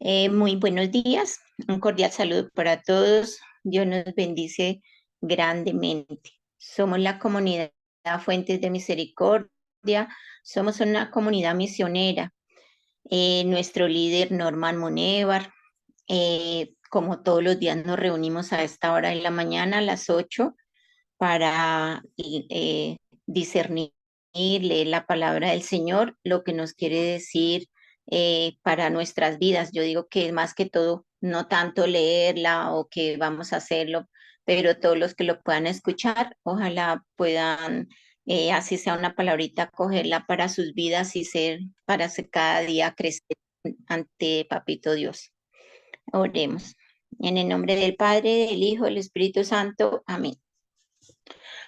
Muy buenos días, un cordial saludo para todos. Dios nos bendice grandemente. Somos la comunidad Fuentes de Misericordia, somos una comunidad misionera. Nuestro líder Norman Munevar, como todos los días nos reunimos a esta hora en la mañana a las 8 para discernir, leer la palabra del Señor, lo que nos quiere decir para nuestras vidas. Yo digo que más que todo, no tanto leerla o que vamos a hacerlo, pero todos los que lo puedan escuchar, ojalá puedan, así sea una palabrita, cogerla para sus vidas y para cada día crecer ante Papito Dios. Oremos. En el nombre del Padre, del Hijo, del Espíritu Santo. Amén.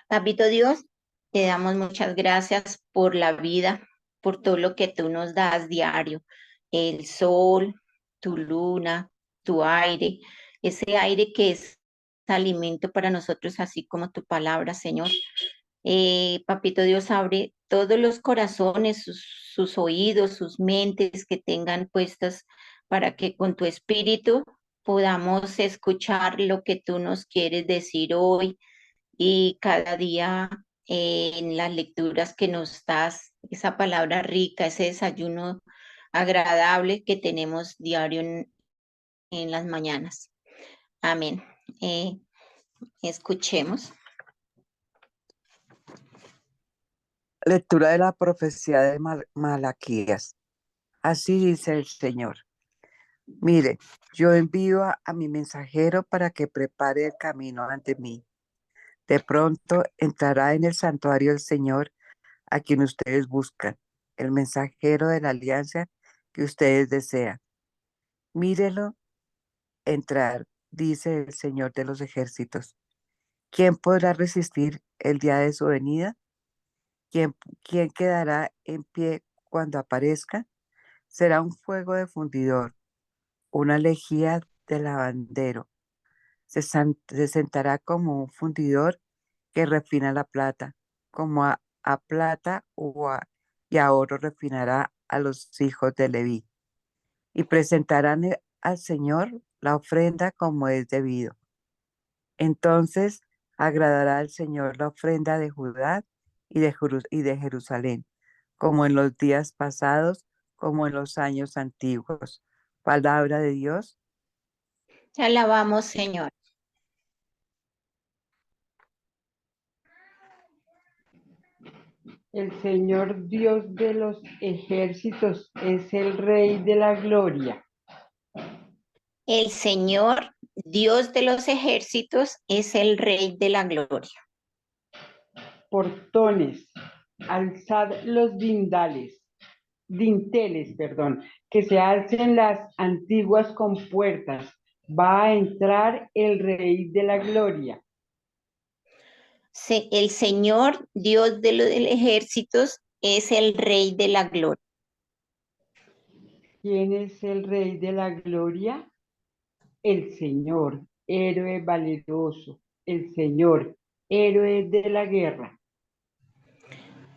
Papito Dios, te damos muchas gracias por la vida, por todo lo que tú nos das diario, el sol, tu luna, tu aire, ese aire que es alimento para nosotros, así como tu palabra, Señor. Papito Dios, abre todos los corazones, sus oídos, sus mentes que tengan puestas para que con tu espíritu podamos escuchar lo que tú nos quieres decir hoy y cada día en las lecturas que nos das, esa palabra rica, ese desayuno agradable que tenemos diario en las mañanas. Amén. Escuchemos. Lectura de la profecía de Malaquías. Así dice el Señor. Mire, yo envío a mi mensajero para que prepare el camino ante mí. De pronto entrará en el santuario el Señor a quien ustedes buscan, el mensajero de la alianza que ustedes desean. Mírelo entrar, dice el Señor de los ejércitos. ¿Quién podrá resistir el día de su venida? ¿Quién, quién quedará en pie cuando aparezca? Será un fuego de fundidor, una lejía de lavandero. Se sentará como un fundidor que refina la plata, como a plata y a oro refinará a los hijos de Leví. Y presentarán al Señor la ofrenda como es debido. Entonces agradará al Señor la ofrenda de Judá y de Jerusalén, como en los días pasados, como en los años antiguos. Palabra de Dios. Te alabamos, Señor. El Señor Dios de los ejércitos es el Rey de la gloria. El Señor, Dios de los ejércitos, es el Rey de la gloria. Portones, alzad los dinteles, que se alcen las antiguas compuertas. Va a entrar el Rey de la gloria. El Señor, Dios de los ejércitos, es el Rey de la gloria. ¿Quién es el Rey de la gloria? El Señor, héroe valeroso. El Señor, héroe de la guerra.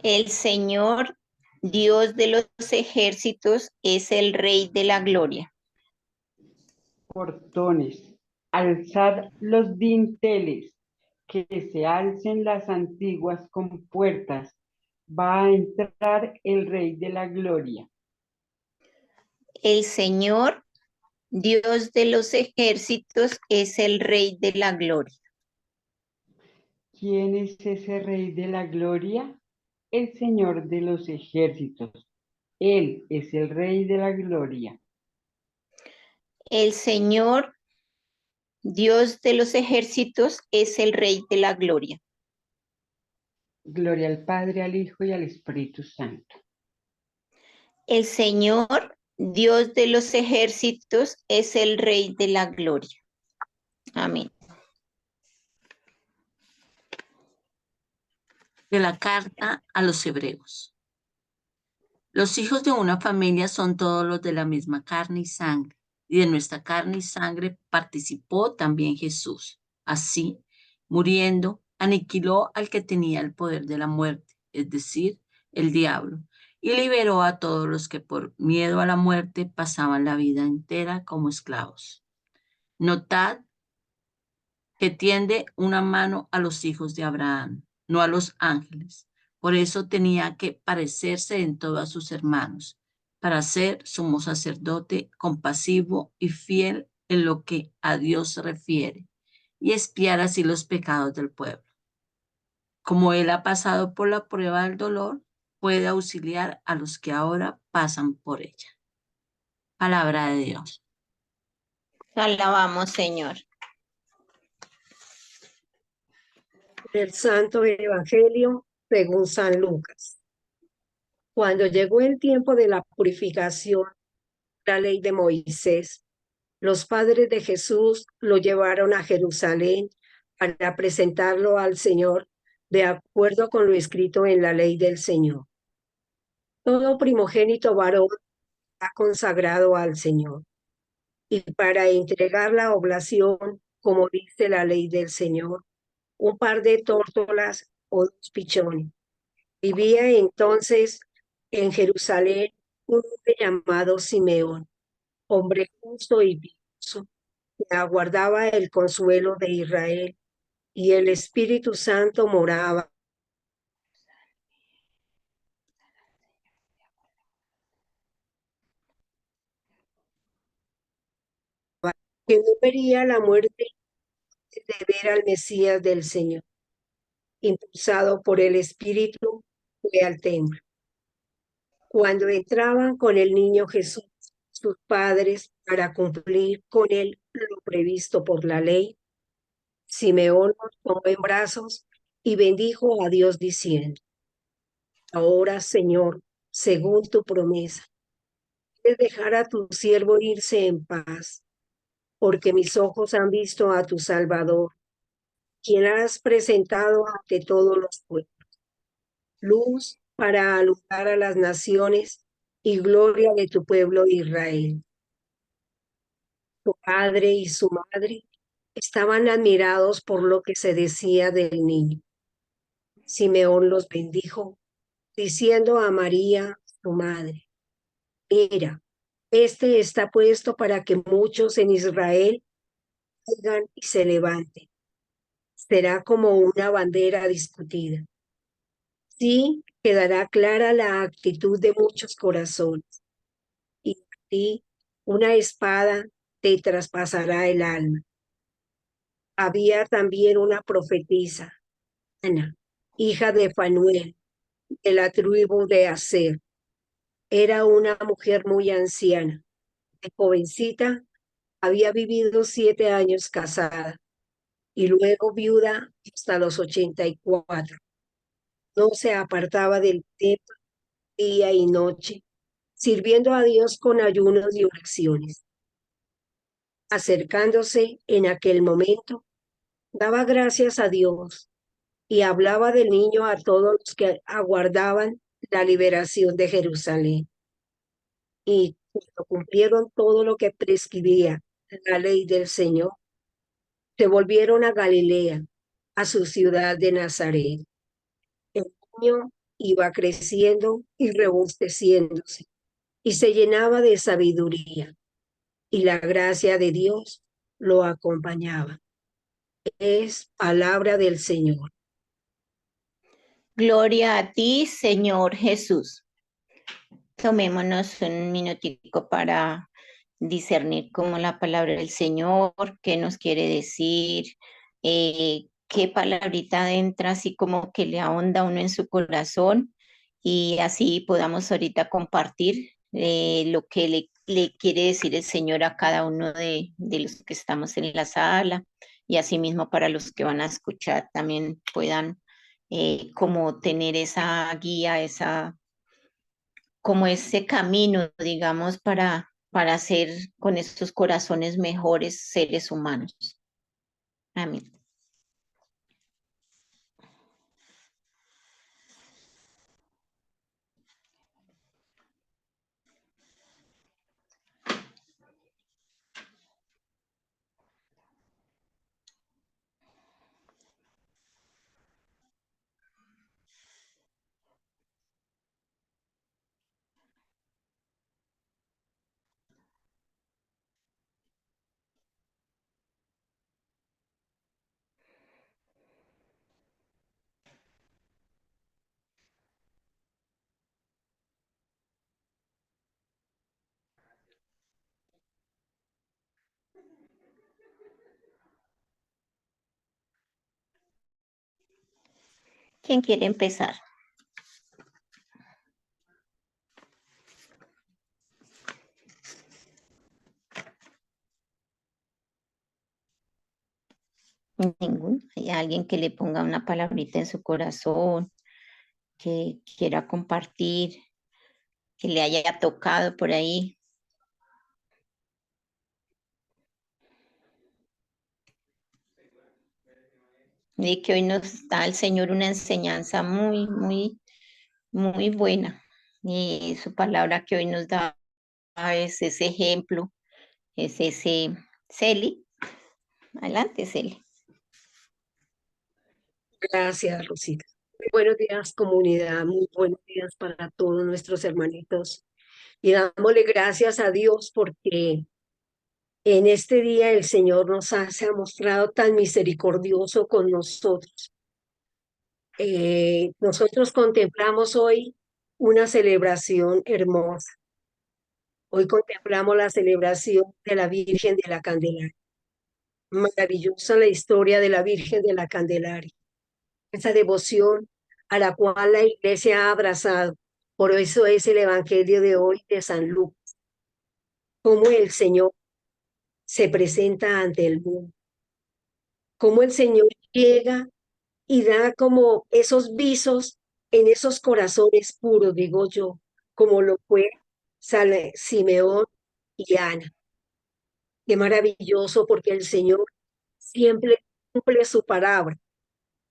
El Señor, Dios de los ejércitos, es el Rey de la gloria. Portones, alzad los dinteles, que se alcen las antiguas compuertas. Va a entrar el Rey de la gloria. El Señor, Dios de los ejércitos, es el Rey de la gloria. ¿Quién es ese Rey de la gloria? El Señor de los ejércitos. Él es el Rey de la gloria. El Señor, Dios de los ejércitos, es el Rey de la gloria. Gloria al Padre, al Hijo y al Espíritu Santo. El Señor, Dios de los ejércitos, es el Rey de la gloria. Amén. De la carta a los hebreos. Los hijos de una familia son todos los de la misma carne y sangre, y de nuestra carne y sangre participó también Jesús. Así, muriendo, aniquiló al que tenía el poder de la muerte, es decir, el diablo, y liberó a todos los que por miedo a la muerte pasaban la vida entera como esclavos. Notad que tiende una mano a los hijos de Abraham, no a los ángeles. Por eso tenía que parecerse en todo a sus hermanos, para ser sumo sacerdote compasivo y fiel en lo que a Dios se refiere, y expiar así los pecados del pueblo. Como él ha pasado por la prueba del dolor, puede auxiliar a los que ahora pasan por ella. Palabra de Dios. Alabamos, Señor. Del Santo Evangelio según San Lucas. Cuando llegó el tiempo de la purificación, la ley de Moisés, los padres de Jesús lo llevaron a Jerusalén para presentarlo al Señor de acuerdo con lo escrito en la ley del Señor. Todo primogénito varón está consagrado al Señor. Y para entregar la oblación, como dice la ley del Señor, un par de tórtolas o 2 pichones. Vivía entonces en Jerusalén un hombre llamado Simeón, hombre justo y piadoso, que aguardaba el consuelo de Israel, y el Espíritu Santo moraba. Que no vería la muerte de ver al Mesías del Señor. Impulsado por el Espíritu, fue al templo. Cuando entraban con el niño Jesús, sus padres, para cumplir con él lo previsto por la ley, Simeón los tomó en brazos y bendijo a Dios diciendo: Ahora, Señor, según tu promesa, puedes dejar a tu siervo irse en paz, porque mis ojos han visto a tu Salvador, quien has presentado ante todos los pueblos, luz para alumbrar a las naciones y gloria de tu pueblo Israel. Su padre y su madre estaban admirados por lo que se decía del niño. Simeón los bendijo, diciendo a María, su madre: Mira, este está puesto para que muchos en Israel caigan y se levanten. Será como una bandera discutida. Sí, quedará clara la actitud de muchos corazones, y a ti una espada te traspasará el alma. Había también una profetisa, Ana, hija de Fanuel, de la tribu de Aser. Era una mujer muy anciana. De jovencita había vivido 7 años casada y luego viuda hasta los 84. No se apartaba del templo día y noche, sirviendo a Dios con ayunos y oraciones. Acercándose en aquel momento, daba gracias a Dios y hablaba del niño a todos los que aguardaban la liberación de Jerusalén. Y cuando cumplieron todo lo que prescribía la ley del Señor, se volvieron a Galilea, a su ciudad de Nazaret. El niño iba creciendo y robusteciéndose, y se llenaba de sabiduría, y la gracia de Dios lo acompañaba. Es palabra del Señor. Gloria a ti, Señor Jesús. Tomémonos un minutico para discernir cómo la palabra del Señor, qué nos quiere decir, qué palabrita entra, así como que le ahonda uno en su corazón y así podamos ahorita compartir lo que le quiere decir el Señor a cada uno de los que estamos en la sala y asimismo para los que van a escuchar también puedan como tener esa guía, esa como ese camino, digamos, para ser con estos corazones mejores seres humanos. Amén. ¿Quién quiere empezar? Ningún. ¿Hay alguien que le ponga una palabrita en su corazón, que quiera compartir, que le haya tocado por ahí? Y que hoy nos da el Señor una enseñanza muy buena. Y su palabra que hoy nos da es ese ejemplo, es ese Celi. Adelante, Celi. Gracias, Rosita. Muy buenos días, comunidad. Muy buenos días para todos nuestros hermanitos. Y dámosle gracias a Dios porque en este día el Señor se ha mostrado tan misericordioso con nosotros. Nosotros contemplamos hoy una celebración hermosa. Hoy contemplamos la celebración de la Virgen de la Candelaria. Maravillosa la historia de la Virgen de la Candelaria. Esa devoción a la cual la iglesia ha abrazado. Por eso es el Evangelio de hoy de San Lucas. Cómo el Señor se presenta ante el mundo. Cómo el Señor llega y da como esos visos en esos corazones puros, digo yo, como lo fue Simeón y Ana. Qué maravilloso porque el Señor siempre cumple su palabra.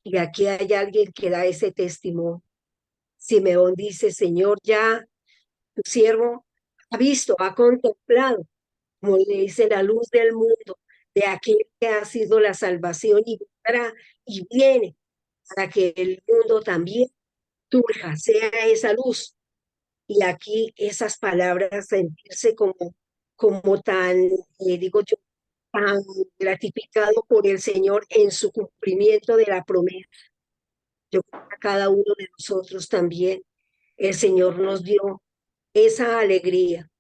Y aquí hay alguien que da ese testimonio. Simeón dice, Señor, ya tu siervo ha visto, ha contemplado, como le dice, la luz del mundo, de aquel que ha sido la salvación y vendrá y viene para que el mundo también surja, sea esa luz. Y aquí esas palabras sentirse como tan, digo yo, tan gratificado por el Señor en su cumplimiento de la promesa. Yo creo que a cada uno de nosotros también el Señor nos dio esa alegría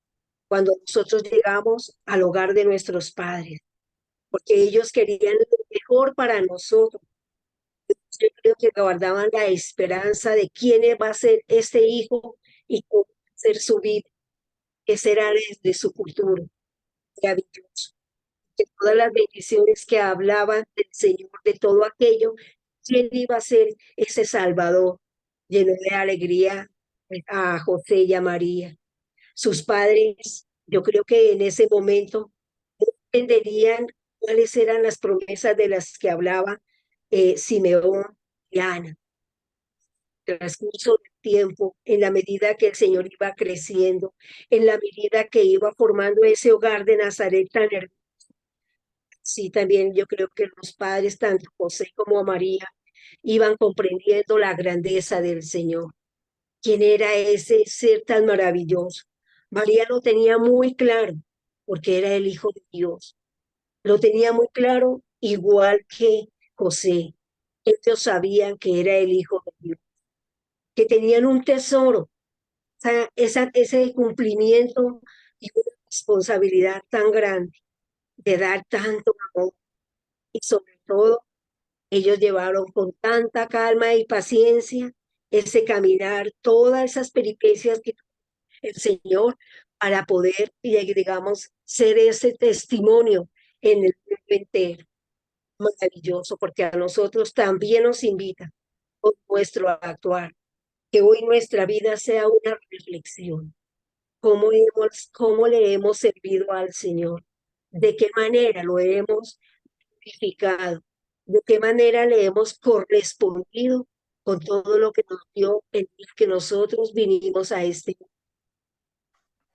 cuando nosotros llegamos al hogar de nuestros padres, porque ellos querían lo mejor para nosotros. Yo creo que guardaban la esperanza de quién va a ser este hijo y cómo va a ser su vida, que será de su cultura. Maravilloso. Que todas las bendiciones que hablaban del Señor, de todo aquello, quién iba a ser ese Salvador, llenó de alegría a José y a María. Sus padres, yo creo que en ese momento no entenderían cuáles eran las promesas de las que hablaba Simeón y Ana. Transcurso del tiempo, en la medida que el Señor iba creciendo, en la medida que iba formando ese hogar de Nazaret tan hermoso. Sí, también yo creo que los padres, tanto José como María, iban comprendiendo la grandeza del Señor. ¿Quién era ese ser tan maravilloso? María lo tenía muy claro, porque era el Hijo de Dios. Lo tenía muy claro, igual que José. Ellos sabían que era el Hijo de Dios, que tenían un tesoro, ese cumplimiento y una responsabilidad tan grande de dar tanto amor. Y sobre todo, ellos llevaron con tanta calma y paciencia ese caminar, todas esas peripecias que el Señor para poder, digamos, ser ese testimonio en el mundo entero. Maravilloso, porque a nosotros también nos invita con nuestro actuar, que hoy nuestra vida sea una reflexión. ¿Cómo le hemos servido al Señor? ¿De qué manera lo hemos glorificado? ¿De qué manera le hemos correspondido con todo lo que nos dio el día que nosotros vinimos a este mundo?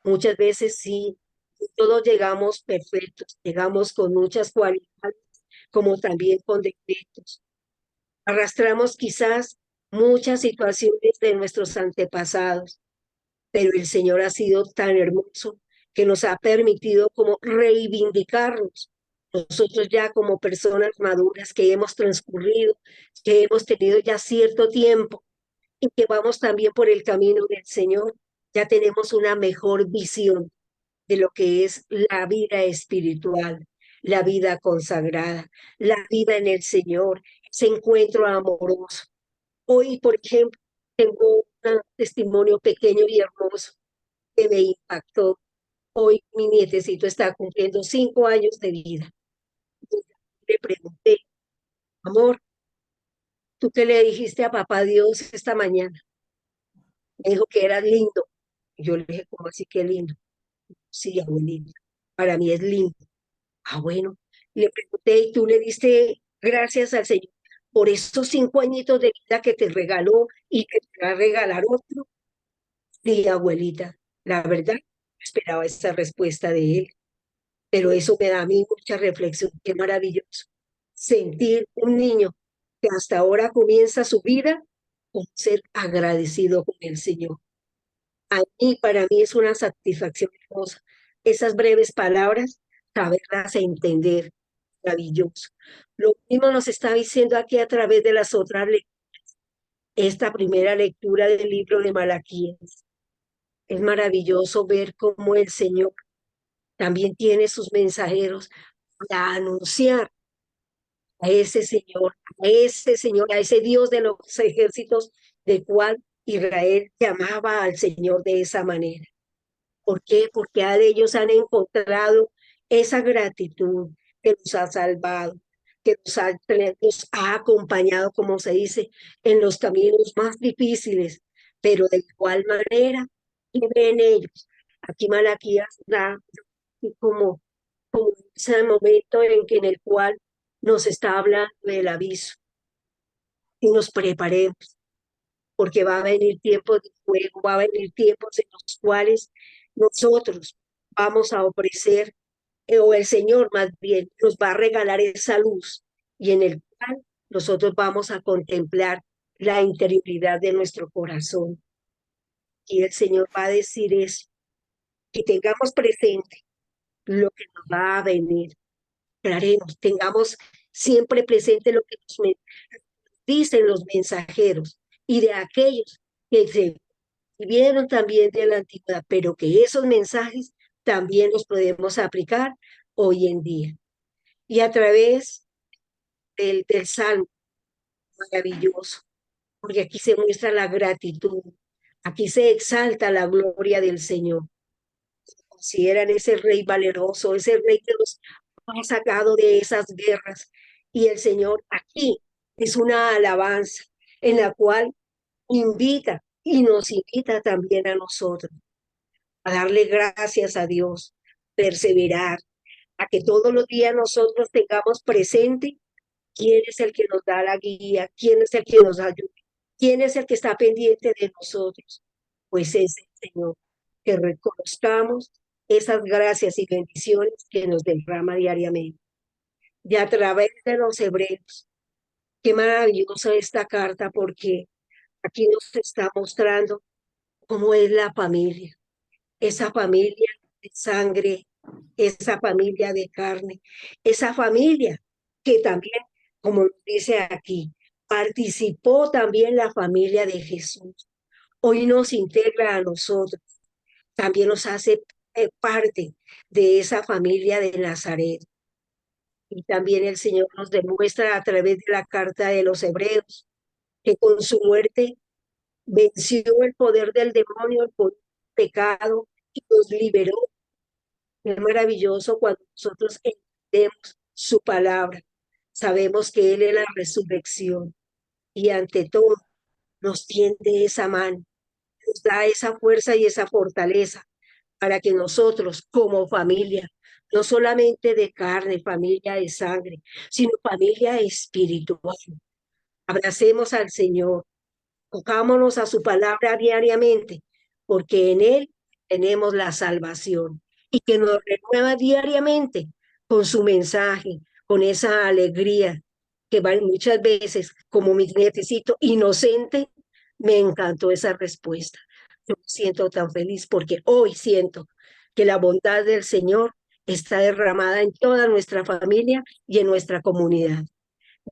Muchas veces sí, todos llegamos perfectos, llegamos con muchas cualidades, como también con defectos. Arrastramos quizás muchas situaciones de nuestros antepasados, pero el Señor ha sido tan hermoso que nos ha permitido como reivindicarnos. Nosotros ya como personas maduras que hemos transcurrido, que hemos tenido ya cierto tiempo y que vamos también por el camino del Señor, ya tenemos una mejor visión de lo que es la vida espiritual, la vida consagrada, la vida en el Señor, ese encuentro amoroso. Hoy, por ejemplo, tengo un testimonio pequeño y hermoso que me impactó. Hoy mi nietecito está cumpliendo 5 años de vida. Le pregunté, amor, ¿tú qué le dijiste a papá Dios esta mañana? Me dijo que era lindo. Yo le dije, ¿cómo así que lindo? Sí, abuelita, para mí es lindo. Ah, bueno. Le pregunté, ¿y tú le diste gracias al Señor por estos 5 añitos de vida que te regaló y que te va a regalar otro? Sí, abuelita, la verdad, esperaba esa respuesta de él, pero eso me da a mí mucha reflexión. Qué maravilloso sentir un niño que hasta ahora comienza su vida con ser agradecido con el Señor. Para mí es una satisfacción hermosa. Esas breves palabras, saberlas entender, maravilloso. Lo mismo nos está diciendo aquí a través de las otras esta primera lectura del libro de Malaquías. Es maravilloso ver cómo el Señor también tiene sus mensajeros para anunciar a ese Señor, a ese Dios de los ejércitos, del cual Israel llamaba al Señor de esa manera. ¿Por qué? Porque ellos han encontrado esa gratitud que los ha salvado, que los ha acompañado, como se dice, en los caminos más difíciles, pero de igual manera, y ven ellos. Aquí Malaquías da como, como ese momento en el cual nos está hablando del aviso y nos preparemos porque va a venir tiempos de fuego, va a venir tiempos en los cuales nosotros vamos a ofrecer, o el Señor más bien nos va a regalar esa luz y en el cual nosotros vamos a contemplar la interioridad de nuestro corazón. Y el Señor va a decir eso, que tengamos presente lo que nos va a venir. Claremos, tengamos siempre presente lo que nos dicen los mensajeros y de aquellos que se vieron también de la antigüedad, pero que esos mensajes también los podemos aplicar hoy en día. Y a través del Salmo, maravilloso, porque aquí se muestra la gratitud, aquí se exalta la gloria del Señor. Consideran ese rey valeroso, ese rey que los ha sacado de esas guerras. Y el Señor aquí es una alabanza en la cual invita y nos invita también a nosotros a darle gracias a Dios, perseverar, a que todos los días nosotros tengamos presente quién es el que nos da la guía, quién es el que nos ayuda, quién es el que está pendiente de nosotros. Pues es el Señor, que reconozcamos esas gracias y bendiciones que nos derrama diariamente. Y a través de los hebreos, qué maravillosa esta carta porque aquí nos está mostrando cómo es la familia, esa familia de sangre, esa familia de carne, esa familia que también, como dice aquí, participó también la familia de Jesús. Hoy nos integra a nosotros, también nos hace parte de esa familia de Nazaret. Y también el Señor nos demuestra a través de la carta de los Hebreos que con su muerte venció el poder del demonio, el poder del pecado y nos liberó. Es maravilloso cuando nosotros entendemos su palabra. Sabemos que Él es la resurrección y ante todo nos tiende esa mano, nos da esa fuerza y esa fortaleza para que nosotros como familia, no solamente de carne, familia de sangre, sino familia espiritual, abracemos al Señor, cojámonos a su palabra diariamente, porque en Él tenemos la salvación y que nos renueva diariamente con su mensaje, con esa alegría que va muchas veces, como mi nietecito inocente, me encantó esa respuesta. Yo me siento tan feliz porque hoy siento que la bondad del Señor está derramada en toda nuestra familia y en nuestra comunidad.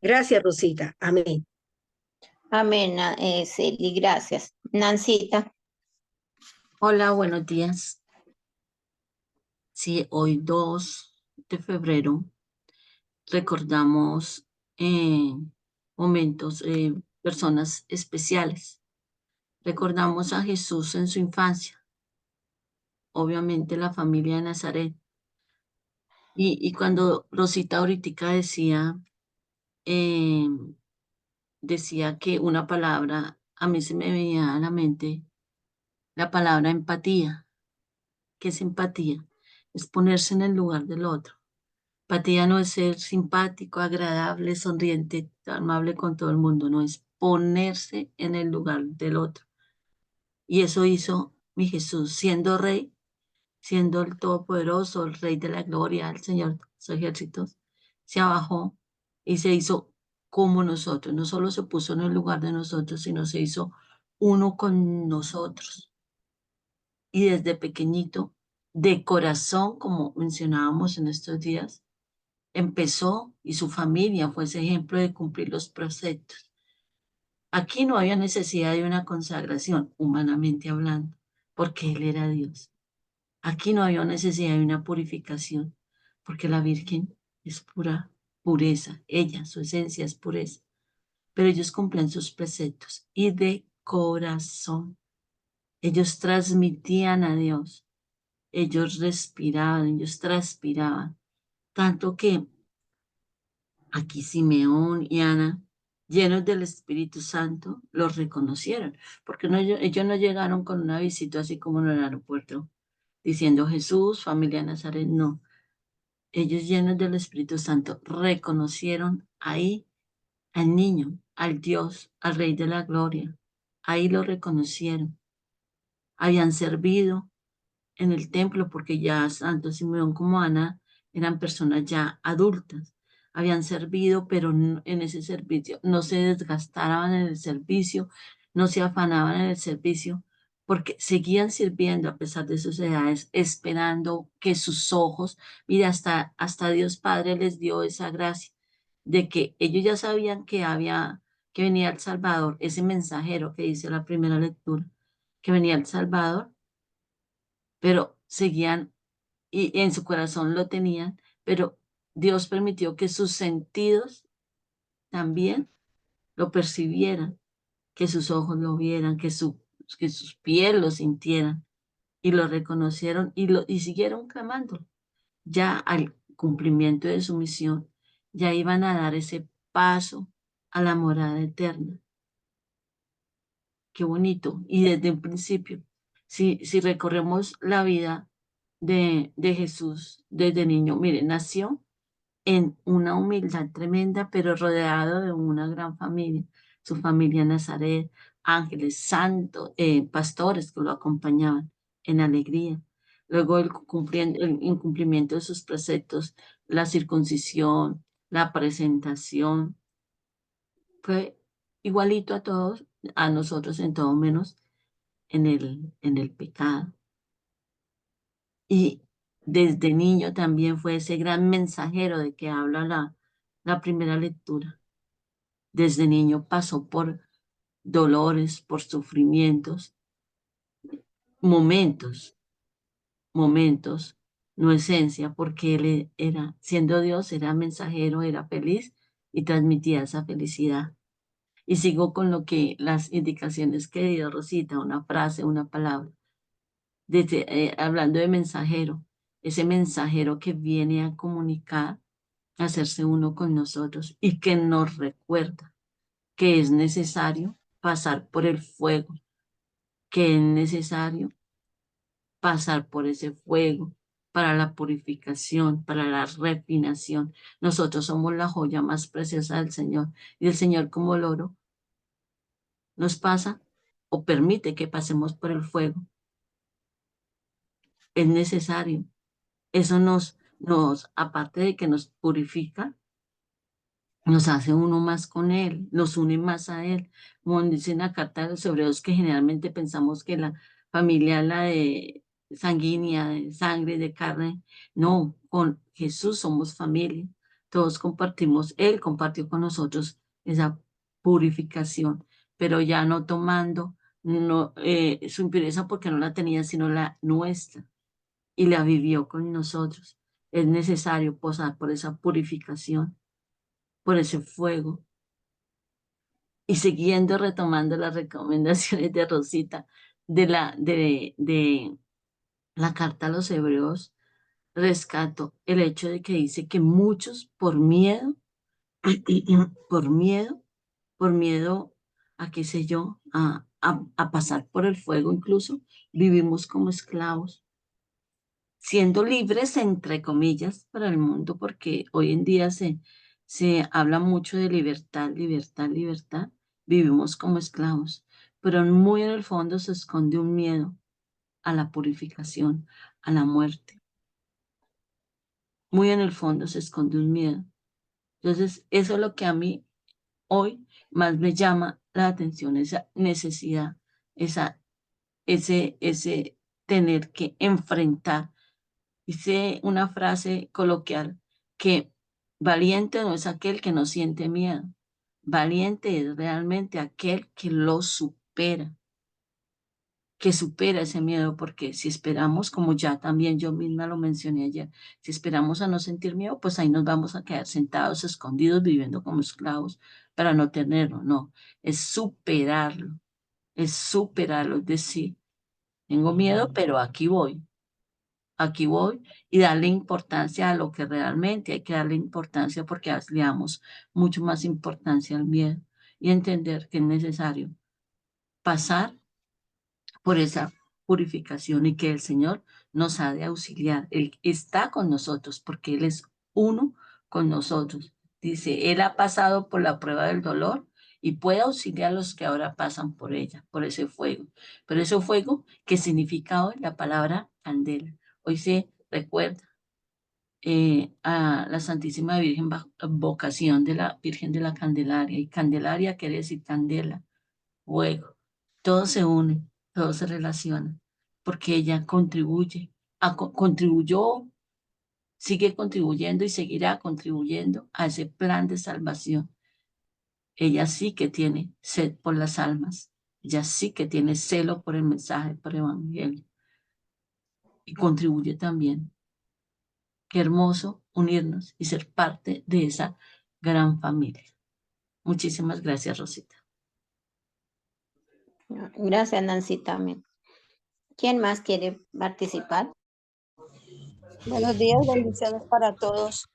Gracias, Rosita. Amén. Amén, Celi, gracias. Nancita. Hola, buenos días. Sí, hoy 2 de febrero recordamos momentos personas especiales. Recordamos a Jesús en su infancia, obviamente la familia de Nazaret. Y cuando Rosita ahorita eh, decía que una palabra, a mí se me venía a la mente la palabra empatía. ¿Qué es empatía? Es ponerse en el lugar del otro. Empatía no es ser simpático, agradable, sonriente, amable con todo el mundo, no es ponerse en el lugar del otro. Y eso hizo mi Jesús, siendo rey, siendo el Todopoderoso, el Rey de la Gloria, el Señor de los ejércitos, se abajó y se hizo como nosotros. No solo se puso en el lugar de nosotros, sino se hizo uno con nosotros. Y desde pequeñito, de corazón, como mencionábamos en estos días, empezó y su familia fue ese ejemplo de cumplir los preceptos. Aquí no había necesidad de una consagración, humanamente hablando, porque Él era Dios. Aquí no había necesidad de una purificación, porque la Virgen es pura pureza. Ella, su esencia es pureza. Pero ellos cumplían sus preceptos y de corazón. Ellos transmitían a Dios. Ellos respiraban, ellos transpiraban. Tanto que aquí Simeón y Ana, llenos del Espíritu Santo, los reconocieron, porque ellos no llegaron con una visita así como en el aeropuerto, diciendo Jesús, familia de Nazaret, no. Ellos llenos del Espíritu Santo reconocieron ahí al niño, al Dios, al Rey de la Gloria. Ahí lo reconocieron. Habían servido en el templo porque ya tanto Simeón como Ana eran personas ya adultas. Habían servido, pero en ese servicio no se desgastaban en el servicio, no se afanaban en el servicio, porque seguían sirviendo a pesar de sus edades, esperando que sus ojos, mira, hasta Dios Padre les dio esa gracia de que ellos ya sabían que venía el Salvador, ese mensajero que dice la primera lectura, que venía el Salvador, pero seguían y en su corazón lo tenían, pero Dios permitió que sus sentidos también lo percibieran, que sus ojos lo vieran, que sus pies lo sintieran y lo reconocieron y siguieron clamando. Ya al cumplimiento de su misión, ya iban a dar ese paso a la morada eterna. Qué bonito. Y desde un principio, si recorremos la vida de Jesús desde niño, mire, nació en una humildad tremenda, pero rodeado de una gran familia, su familia Nazaret, ángeles, santos, pastores que lo acompañaban en alegría. Luego el incumplimiento de sus preceptos, la circuncisión, la presentación, fue igualito a todos, a nosotros en todo menos en el pecado. Y desde niño también fue ese gran mensajero de que habla la primera lectura. Desde niño pasó por dolores, por sufrimientos, momentos, momentos, no esencia, porque él era, siendo Dios, era mensajero, era feliz y transmitía esa felicidad. Y sigo con lo que las indicaciones que dio Rosita, una frase, una palabra. Hablando de mensajero, ese mensajero que viene a comunicar, a hacerse uno con nosotros y que nos recuerda que es necesario pasar por el fuego, que es necesario pasar por ese fuego para la purificación, para la refinación. Nosotros somos la joya más preciosa del Señor y el Señor como el oro nos pasa o permite que pasemos por el fuego. Es necesario. Eso aparte de que nos purifica, nos hace uno más con Él, nos une más a Él. Como dice en la carta de los hebreos, que generalmente pensamos que la familia, la de sanguínea, de sangre, de carne, no, con Jesús somos familia. Todos compartimos, Él compartió con nosotros esa purificación, pero ya no tomando su impureza porque no la tenía, sino la nuestra y la vivió con nosotros. Es necesario pasar por esa purificación, por ese fuego. Y siguiendo retomando las recomendaciones de Rosita de la carta a los hebreos, rescato el hecho de que dice que muchos por miedo, por miedo, por miedo a qué sé yo, a pasar por el fuego incluso, vivimos como esclavos, siendo libres entre comillas para el mundo, porque hoy en día se habla mucho de libertad, libertad, libertad, vivimos como esclavos, pero muy en el fondo se esconde un miedo a la purificación, a la muerte. Muy en el fondo se esconde un miedo. Entonces, eso es lo que a mí hoy más me llama la atención, esa necesidad, ese tener que enfrentar. Dice una frase coloquial que valiente no es aquel que no siente miedo, valiente es realmente aquel que lo supera, que supera ese miedo, porque si esperamos, como ya también yo misma lo mencioné ayer, si esperamos a no sentir miedo, pues ahí nos vamos a quedar sentados, escondidos, viviendo como esclavos para no tenerlo, no, es superarlo, es decir, tengo miedo, pero aquí voy y darle importancia a lo que realmente hay que darle importancia porque a veces le damos mucho más importancia al miedo y entender que es necesario pasar por esa purificación y que el Señor nos ha de auxiliar. Él está con nosotros porque Él es uno con nosotros. Dice, Él ha pasado por la prueba del dolor y puede auxiliar a los que ahora pasan por ella, por ese fuego. Pero ese fuego que significa hoy la palabra candela. Hoy se recuerda a la Santísima Virgen vocación de la Virgen de la Candelaria. Y Candelaria quiere decir candela, fuego. Todo se une, todo se relaciona, porque ella contribuye, contribuyó, sigue contribuyendo y seguirá contribuyendo a ese plan de salvación. Ella sí que tiene sed por las almas, ella sí que tiene celo por el mensaje, por el evangelio, y contribuye también. Qué hermoso unirnos y ser parte de esa gran familia. Muchísimas gracias, Rosita. Gracias, Nancy, también. ¿Quién más quiere participar? Buenos días, bendiciones para todos.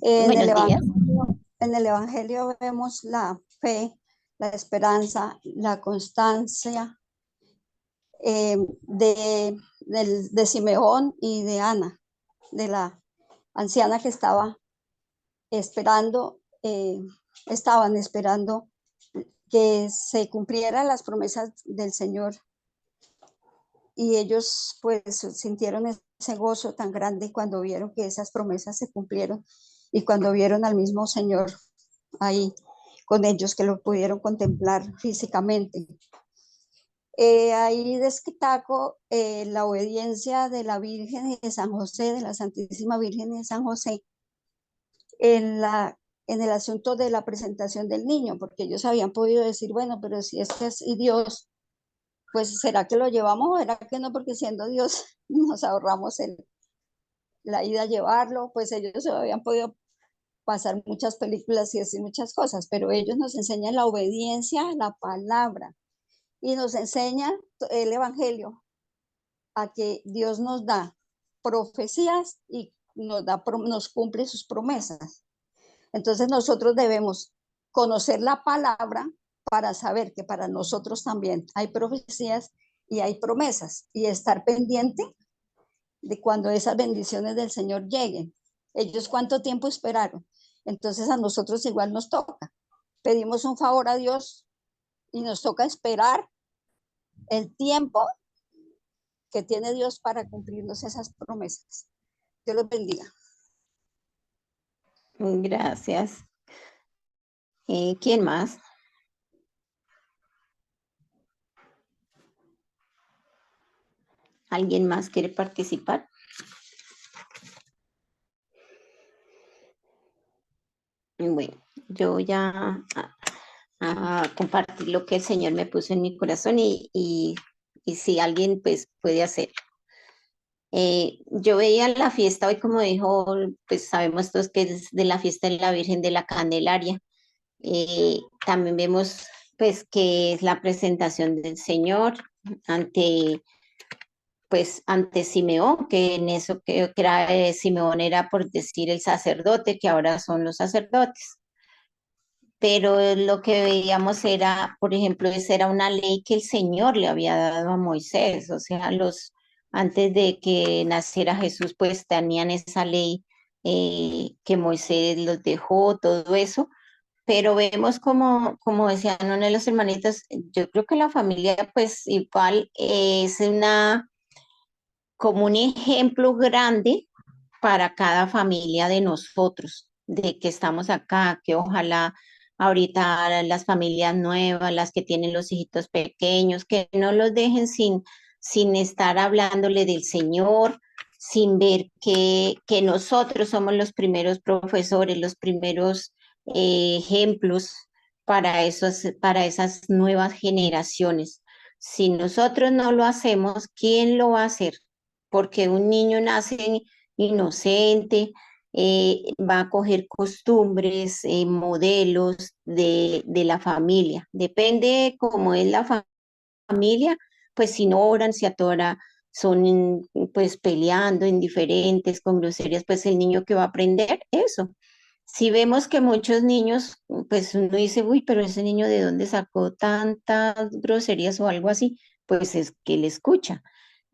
En el Evangelio vemos la fe, la esperanza, la constancia de Simeón y de Ana, de la anciana que estaba esperando, estaban esperando que se cumplieran las promesas del Señor. Y ellos pues sintieron ese gozo tan grande cuando vieron que esas promesas se cumplieron y cuando vieron al mismo Señor ahí con ellos, que lo pudieron contemplar físicamente. Ahí destaco la obediencia de la Virgen de San José, de la Santísima Virgen de San José, en el asunto de la presentación del niño, porque ellos habían podido decir, bueno, pero si este es Dios, pues ¿será que lo llevamos o será que no? Porque siendo Dios nos ahorramos la ida a llevarlo, pues ellos habían podido pasar muchas películas y decir muchas cosas, pero ellos nos enseñan la obediencia a la palabra y nos enseñan el Evangelio a que Dios nos da profecías y nos cumple sus promesas. Entonces nosotros debemos conocer la palabra para saber que para nosotros también hay profecías y hay promesas y estar pendiente de cuando esas bendiciones del Señor lleguen. Ellos cuánto tiempo esperaron. Entonces a nosotros igual nos toca. Pedimos un favor a Dios y nos toca esperar el tiempo que tiene Dios para cumplirnos esas promesas. Dios los bendiga. Gracias. ¿Quién más? ¿Alguien más quiere participar? Bueno, yo voy a compartir lo que el Señor me puso en mi corazón y si alguien pues puede hacer. Yo veía la fiesta hoy, como dijo, pues sabemos todos que es de la fiesta de la Virgen de la Candelaria. También vemos pues que es la presentación del Señor ante pues ante Simeón, que en eso que era, Simeón era por decir el sacerdote, que ahora son los sacerdotes. Pero lo que veíamos era, por ejemplo, esa era una ley que el Señor le había dado a Moisés, o sea, antes de que naciera Jesús, pues tenían esa ley que Moisés los dejó, todo eso, pero vemos como decían uno de los hermanitos, yo creo que la familia pues igual es como un ejemplo grande para cada familia de nosotros, de que estamos acá, que ojalá ahorita las familias nuevas, las que tienen los hijitos pequeños, que no los dejen sin estar hablándole del Señor, sin ver que nosotros somos los primeros profesores, los primeros ejemplos para esas nuevas generaciones. Si nosotros no lo hacemos, ¿quién lo va a hacer? Porque un niño nace inocente, va a coger costumbres, modelos de la familia. Depende cómo es la familia, pues si no oran, si a toda hora son pues peleando, indiferentes, con groserías, pues el niño que va a aprender eso. Si vemos que muchos niños, pues uno dice, uy, pero ese niño de dónde sacó tantas groserías o algo así, pues es que él escucha.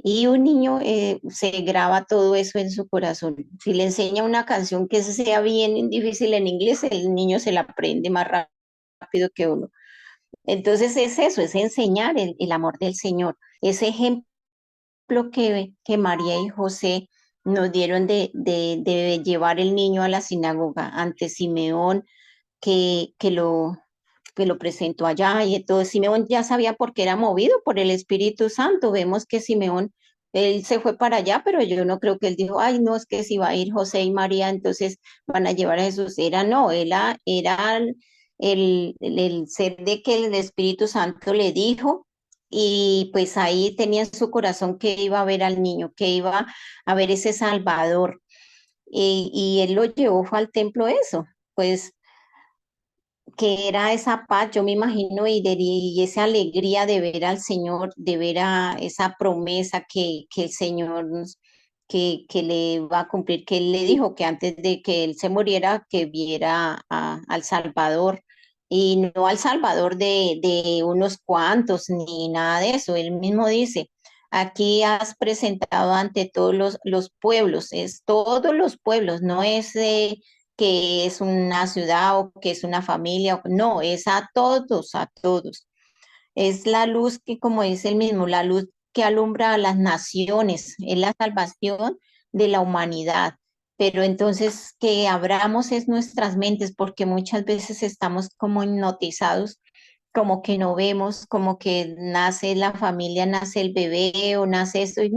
Y un niño se graba todo eso en su corazón. Si le enseña una canción que sea bien difícil en inglés, el niño se la aprende más rápido que uno. Entonces es eso, es enseñar el amor del Señor. Ese ejemplo que María y José nos dieron de llevar el niño a la sinagoga ante Simeón, que, que lo, que lo presentó allá y todo. Simeón ya sabía porque era movido por el Espíritu Santo. Vemos que Simeón, él se fue para allá, pero yo no creo que él dijo, ay, no, es que si va a ir José y María, entonces van a llevar a Jesús. Era no, era el ser de que el Espíritu Santo le dijo. Y pues ahí tenía en su corazón que iba a ver al niño, que iba a ver ese Salvador. Y él lo llevó fue al templo eso, pues que era esa paz, yo me imagino, y esa alegría de ver al Señor, de ver a esa promesa que el Señor que le va a cumplir, que Él le dijo que antes de que Él se muriera, que viera al Salvador, y no al Salvador de unos cuantos, ni nada de eso. Él mismo dice, aquí has presentado ante todos los pueblos, es todos los pueblos, no es que es una ciudad o que es una familia, no, es a todos, a todos. Es la luz que, como dice el mismo, la luz que alumbra a las naciones, es la salvación de la humanidad. Pero entonces que abramos es nuestras mentes, porque muchas veces estamos como hipnotizados, como que no vemos, como que nace la familia, nace el bebé o nace esto, y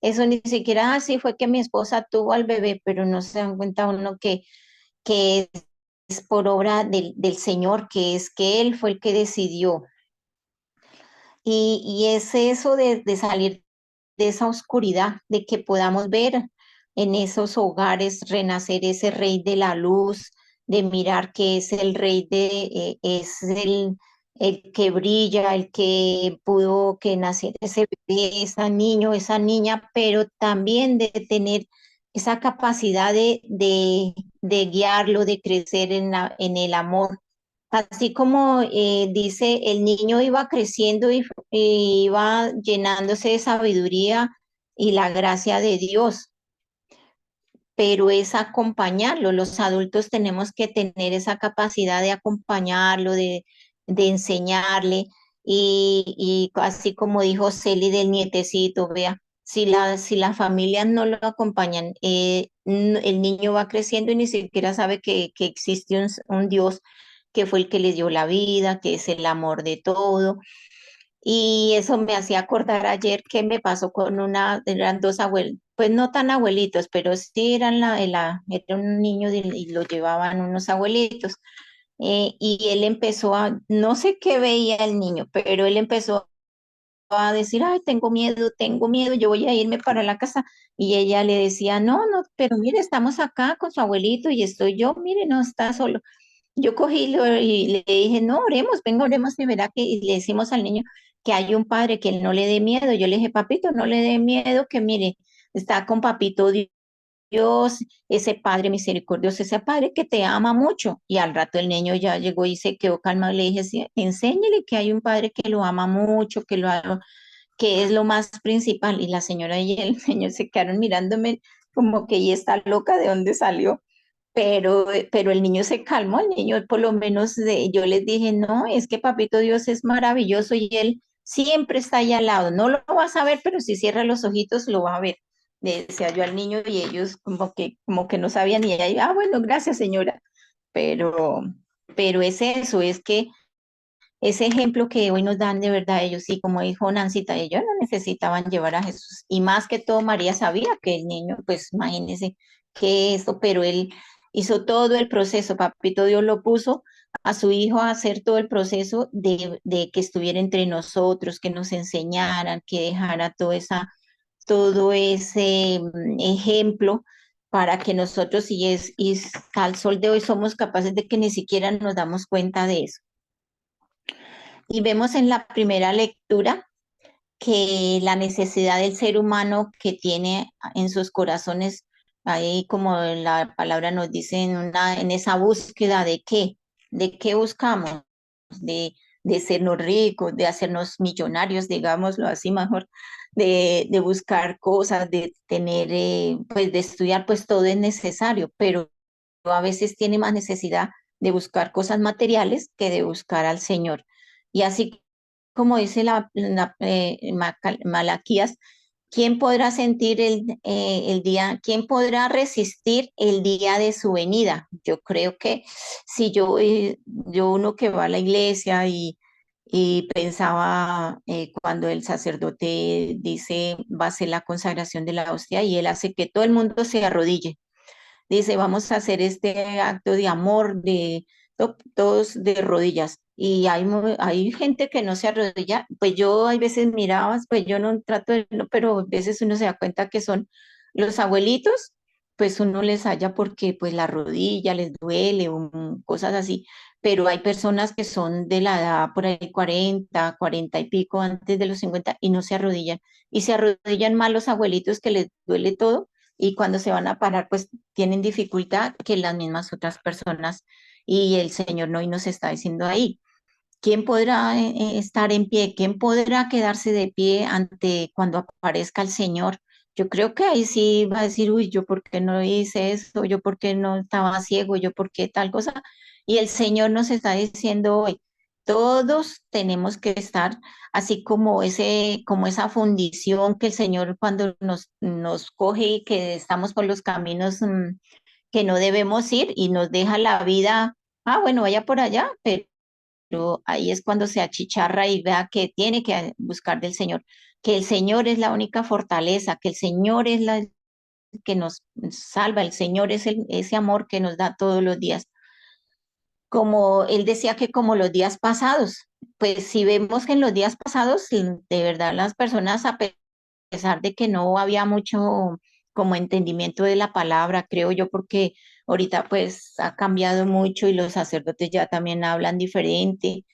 eso ni siquiera así fue que mi esposa tuvo al bebé, pero no se dan cuenta uno que es por obra del Señor, que es que Él fue el que decidió. Y es eso de salir de esa oscuridad, de que podamos ver en esos hogares renacer ese rey de la luz, de mirar que es el rey es el que brilla, el que pudo que nacer ese bebé, ese niño, esa niña, pero también de tener esa capacidad de guiarlo, de crecer en el amor. Así como dice, el niño iba creciendo y iba llenándose de sabiduría y la gracia de Dios, pero es acompañarlo. Los adultos tenemos que tener esa capacidad de acompañarlo, de enseñarle. Y así como dijo Celi del nietecito, vea, si las familias no lo acompañan, el niño va creciendo y ni siquiera sabe que existe un Dios que fue el que le dio la vida, que es el amor de todo. Y eso me hacía acordar ayer que me pasó con eran dos abuelos, pues no tan abuelitos, pero sí era un niño y lo llevaban unos abuelitos. Y él empezó no sé qué veía el niño, pero él empezó a decir, ay, tengo miedo, yo voy a irme para la casa. Y ella le decía, no, no, pero mire, estamos acá con su abuelito y estoy yo, mire, no está solo. yo cogí y le dije, no, oremos, venga, oremos y verá que y le decimos al niño que hay un padre que él no le dé miedo. Yo le dije, papito, no le dé miedo, que mire, está con papito Dios, ese Padre misericordioso, ese Padre que te ama mucho. Y al rato el niño ya llegó y se quedó calmado. Le dije, sí, enséñele que hay un Padre que lo ama mucho, que es lo más principal. Y la señora y el señor se quedaron mirándome como que ella está loca, ¿de dónde salió? Pero el niño se calmó, el niño por lo menos yo les dije, no, es que Papito Dios es maravilloso y él siempre está ahí al lado. No lo vas a ver, pero si cierra los ojitos lo va a ver. Le decía yo al niño y ellos como que no sabían y ella, bueno, gracias señora. Pero, pero es eso, es que ese ejemplo que hoy nos dan de verdad ellos, sí, como dijo Nancita, ellos no necesitaban llevar a Jesús. Y más que todo, María sabía que el niño, pues imagínense que esto, pero él hizo todo el proceso. Papito Dios lo puso a su hijo a hacer todo el proceso de que estuviera entre nosotros, que nos enseñaran, que dejara todo ese ejemplo para que nosotros y al sol de hoy somos capaces de que ni siquiera nos damos cuenta de eso. Y vemos en la primera lectura que la necesidad del ser humano que tiene en sus corazones, ahí como la palabra nos dice, en esa búsqueda de qué buscamos, de sernos ricos, de hacernos millonarios, digámoslo así mejor, de buscar cosas, de tener, pues de estudiar, pues todo es necesario, pero a veces tiene más necesidad de buscar cosas materiales que de buscar al Señor. Y así como dice Malaquías, ¿quién podrá sentir el día, quién podrá resistir el día de su venida? Yo creo que si yo uno que va a la iglesia y pensaba cuando el sacerdote dice va a ser la consagración de la hostia y él hace que todo el mundo se arrodille, dice, vamos a hacer este acto de amor, todos de rodillas. Y hay gente que no se arrodilla, pues yo hay veces miraba, pues yo no trato de, no, pero a veces uno se da cuenta que son los abuelitos, pues uno les halla porque pues la rodilla les duele, cosas así, pero hay personas que son de la edad por ahí 40 y pico, antes de los 50 y no se arrodillan. Y se arrodillan más los abuelitos que les duele todo y cuando se van a parar, pues tienen dificultad que las mismas otras personas y el Señor no y nos está diciendo ahí. ¿Quién podrá estar en pie? ¿Quién podrá quedarse de pie ante cuando aparezca el Señor? Yo creo que ahí sí va a decir, uy, yo por qué no hice eso, yo por qué no estaba ciego, yo por qué tal cosa. Y el Señor nos está diciendo hoy, todos tenemos que estar así como esa fundición que el Señor cuando nos coge y que estamos por los caminos que no debemos ir y nos deja la vida, bueno, vaya por allá, pero ahí es cuando se achicharra y vea que tiene que buscar del Señor, que el Señor es la única fortaleza, que el Señor es la que nos salva, el Señor es ese amor que nos da todos los días. Como él decía que como los días pasados, pues si vemos que en los días pasados, de verdad las personas, a pesar de que no había mucho como entendimiento de la palabra, creo yo, porque ahorita pues ha cambiado mucho y los sacerdotes ya también hablan diferente.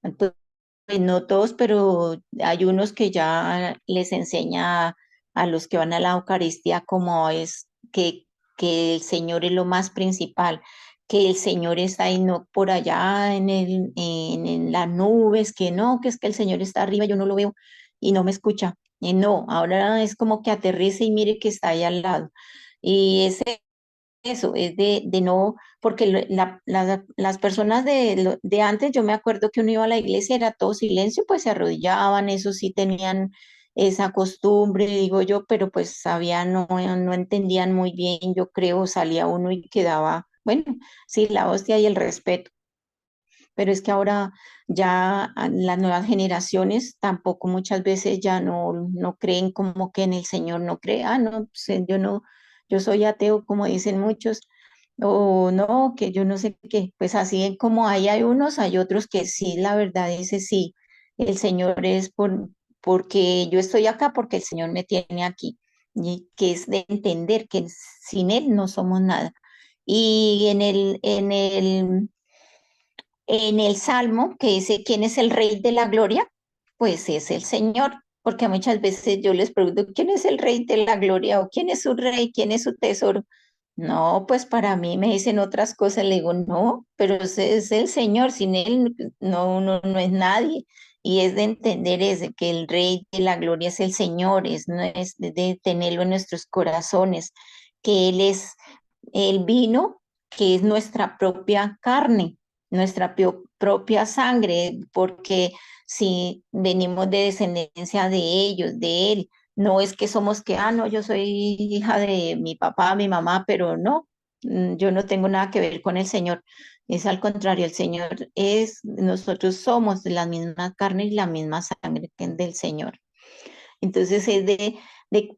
Entonces, pues no todos, pero hay unos que ya les enseña a los que van a la Eucaristía cómo es que el Señor es lo más principal, que el Señor está ahí, no por allá en las nubes, que no, que es que el Señor está arriba, yo no lo veo y no me escucha. No, ahora es como que aterrice y mire que está ahí al lado. Y eso, es de no, porque las personas de antes, yo me acuerdo que uno iba a la iglesia, era todo silencio, pues se arrodillaban, eso sí tenían esa costumbre, digo yo, pero pues sabían, no entendían muy bien, yo creo, salía uno y quedaba, bueno, sí, la hostia y el respeto, pero es que ahora ya las nuevas generaciones tampoco muchas veces ya no creen como que en el Señor no cree, no, pues, yo no, yo soy ateo como dicen muchos, o no, que yo no sé qué, pues así como hay unos, hay otros que sí, la verdad dice sí, el Señor es porque yo estoy acá, porque el Señor me tiene aquí, y que es de entender que sin Él no somos nada. Y en el En el Salmo, que dice, ¿quién es el Rey de la Gloria? Pues es el Señor, porque muchas veces yo les pregunto, ¿quién es el Rey de la Gloria? ¿O quién es su Rey? ¿Quién es su tesoro? No, pues para mí me dicen otras cosas, le digo, no, pero es el Señor, sin Él no, uno no es nadie. Y es de entender ese, que el Rey de la Gloria es el Señor, no es de tenerlo en nuestros corazones, que Él es el vino, que es nuestra propia carne, nuestra propia sangre, porque si venimos de descendencia de ellos, de Él, no es que somos que, no, yo soy hija de mi papá, mi mamá, pero no, yo no tengo nada que ver con el Señor. Es al contrario, el Señor es, nosotros somos de la misma carne y la misma sangre que del Señor. Entonces es de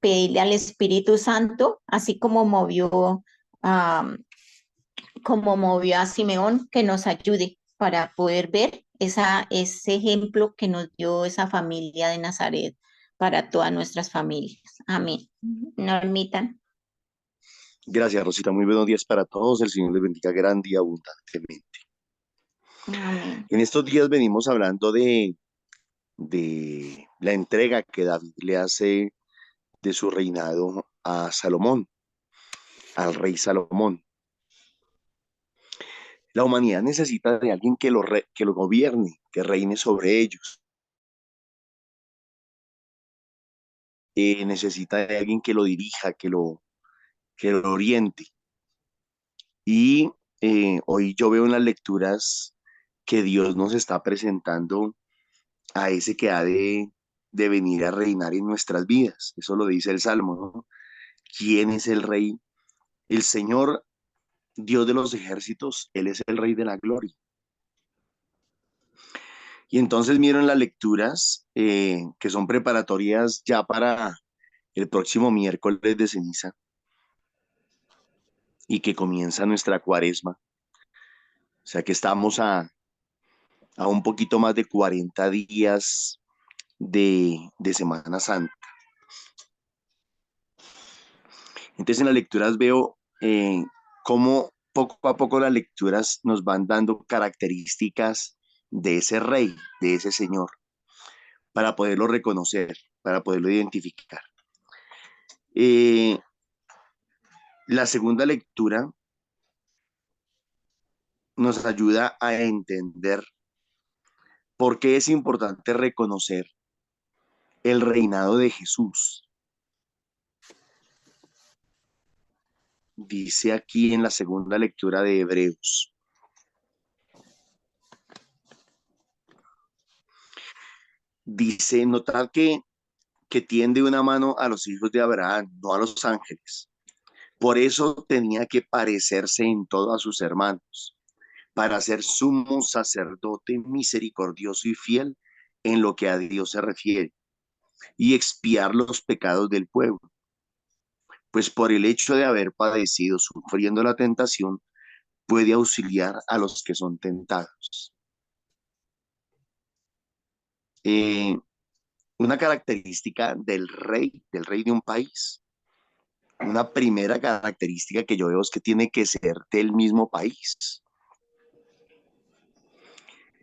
pedirle al Espíritu Santo, así como movió a Simeón, que nos ayude para poder ver ese ejemplo que nos dio esa familia de Nazaret para todas nuestras familias. Amén. Normita. Gracias, Rosita. Muy buenos días para todos. El Señor les bendiga grande y abundantemente. Amén. En estos días venimos hablando de la entrega que David le hace de su reinado a Salomón, al rey Salomón. La humanidad necesita de alguien que lo gobierne, que reine sobre ellos. Necesita de alguien que lo dirija, que lo oriente. Y hoy yo veo en las lecturas que Dios nos está presentando a ese que ha de venir a reinar en nuestras vidas. Eso lo dice el Salmo, ¿no? ¿Quién es el rey? El Señor, Dios de los ejércitos, Él es el rey de la gloria. Y entonces miro en las lecturas que son preparatorias ya para el próximo miércoles de ceniza y que comienza nuestra cuaresma. O sea que estamos a un poquito más de 40 días de Semana Santa. Entonces en las lecturas veo cómo poco a poco las lecturas nos van dando características de ese rey, de ese señor, para poderlo reconocer, para poderlo identificar. Eh, la segunda lectura nos ayuda a entender por qué es importante reconocer el reinado de Jesús. Dice aquí en la segunda lectura de Hebreos. Dice, notad que tiende una mano a los hijos de Abraham, no a los ángeles. Por eso tenía que parecerse en todo a sus hermanos, para ser sumo sacerdote misericordioso y fiel en lo que a Dios se refiere, y expiar los pecados del pueblo. Pues por el hecho de haber padecido sufriendo la tentación, puede auxiliar a los que son tentados. Eh, una característica del rey de un país, una primera característica que yo veo es que tiene que ser del mismo país.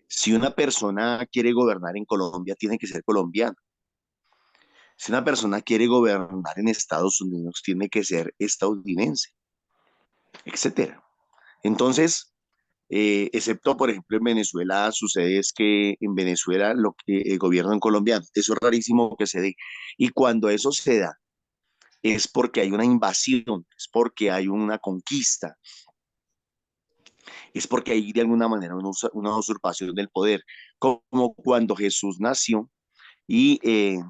Si una persona quiere gobernar en Colombia, tiene que ser colombiano. Si una persona quiere gobernar en Estados Unidos, tiene que ser estadounidense, etcétera. Entonces, excepto, por ejemplo, en Venezuela, sucede es que en Venezuela lo que el gobierno en colombiano, eso es rarísimo que se dé. Y cuando eso se da, es porque hay una invasión, es porque hay una conquista, es porque hay de alguna manera una usurpación del poder, como cuando Jesús nació y